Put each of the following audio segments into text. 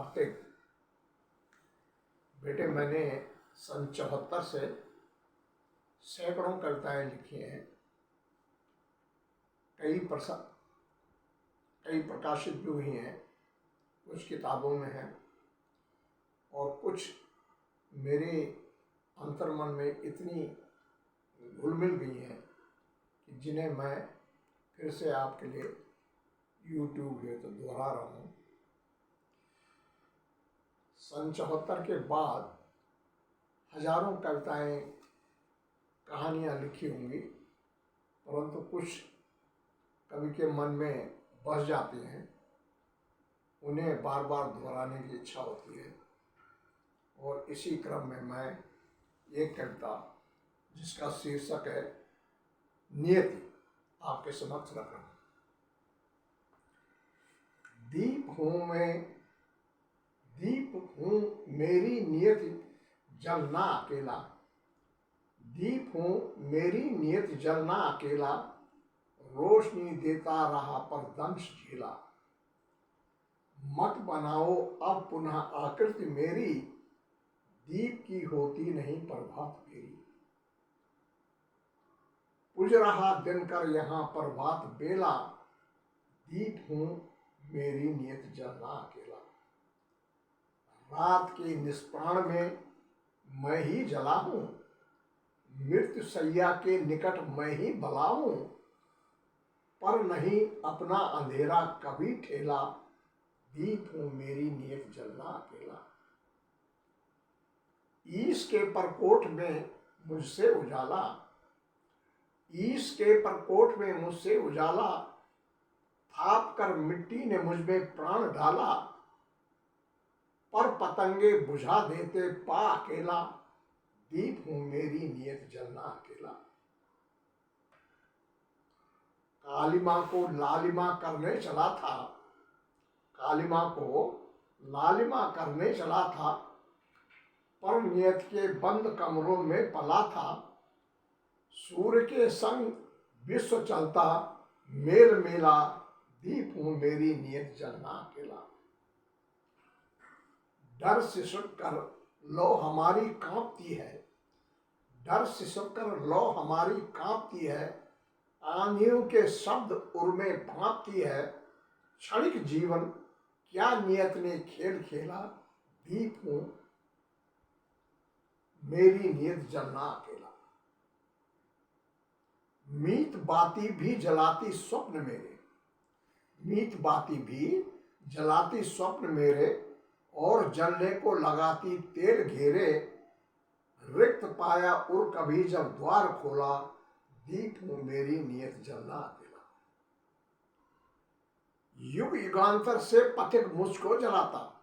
कार्तिक, बेटे मैंने सन 74 से सैकड़ों कविताएं लिखी हैं। कई प्रकाशित भी हुई हैं, कुछ किताबों में हैं और कुछ मेरे अंतर्मन में इतनी घुल मिल गई हैं कि जिन्हें मैं फिर से आपके लिए YouTube पे तो दोहरा रहा हूँ। सन 74 के बाद हजारों कविताएं, कहानियाँ लिखी होंगी, परंतु कुछ कवि के मन में बस जाती हैं, उन्हें बार बार दोहराने की इच्छा होती है। और इसी क्रम में मैं एक कविता जिसका शीर्षक है नियति आपके समक्ष रख रहा हूँ। दीप हूँ मेरी नियति जलना अकेला, दीप हूँ मेरी नियति जलना अकेला, रोशनी देता रहा पर दंश झेला। मत बनाओ अब पुनः आकृति मेरी, दीप की होती नहीं प्रभात मेरी। पुज रहा दिनकर यहाँ प्रभात बेला, दीप हूँ मेरी नियत जलना अकेला। रात के निष्प्राण में मैं ही जला हूँ, मृत्यु सैया के निकट मैं ही भला हूँ, पर नहीं अपना अंधेरा कभी ठेला, दीप हूँ मेरी नियत जलना अकेला। ईश के परकोट में मुझसे उजाला, ईश के परकोट में मुझसे उजाला, थाप कर मिट्टी ने मुझ में प्राण डाला, पर पतंगे बुझा देते पा अकेला, दीप हूँ मेरी नियत जलना अकेला। कालिमा को लालिमा करने चला था, कालिमा को लालिमा करने चला था, पर नियत के बंद कमरों में पला था। सूर्य के संग विश्व चलता मेल मेला, दीप हूँ मेरी नियत जलना अकेला। डर सिसक कर लो हमारी कांपती है, डर सिसक कर लो हमारी कांपती है, आंधियों के शब्द उर्मे भांपती है। क्षणिक जीवन क्या नियत ने खेल खेला, दीप हूँ मेरी नियत जलना अकेला। मीत बाती भी जलाती स्वप्न मेरे, मीत बाती भी जलाती स्वप्न मेरे, और जलने को लगाती तेल घेरे। रिक्त पाया उर कभी जब द्वार खोला, दीप हूँ मेरी नियत जलना अकेला। युग युगांतर से पथिक मुझको जलाता,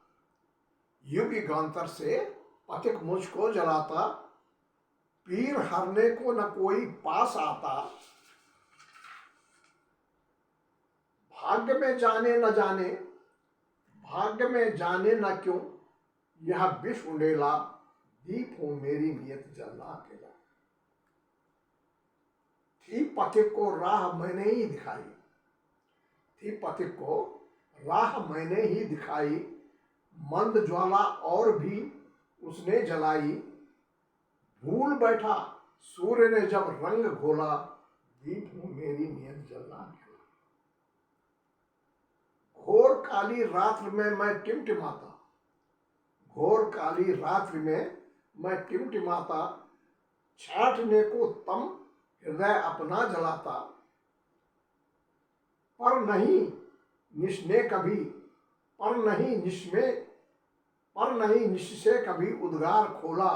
युग युगांतर से पथिक मुझको जलाता, पीर हरने को न कोई पास आता। भाग्य में जाने न जाने, भाग्य में जाने न क्यों यह विष उंडेला, दीप हूँ मेरी नियत जलना अकेला। थी पथिक को राह मैंने ही दिखाई, थी पथिक को राह मैंने ही दिखाई, मंद ज्वाला और भी उसने जलाई। भूल बैठा सूर्य ने जब रंग घोला, दीप हूँ मेरी नियत जलना अकेला। घोर काली रात्रि में मैं टिमटिमाता, घोर काली रात्रि में मैं टिमटिमाता, छाटने को तम हृदय अपना जलाता। पर नहीं निश्ने कभी, पर नहीं निश्चे कभी उद्गार खोला,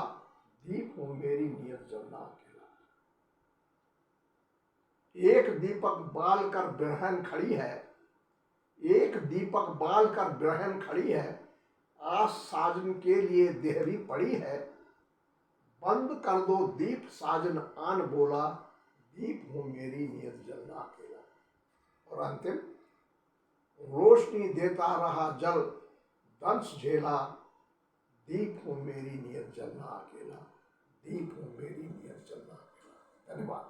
दीप हूँ मेरी नियत जलना अकेला। एक दीपक बाल कर बिरहन खड़ी है, एक दीपक बाल कर बिरहन खड़ी है, आज साजन के लिए देहरी पड़ी है। बंद कर दो दीप साजन आन बोला, दीप हूँ मेरी नियत जलना अकेला। और अंतिम, रोशनी देता रहा जल दंश झेला, दीप हूँ मेरी नियत जलना अकेला, दीप हूँ मेरी नियत जलना अकेला। धन्यवाद।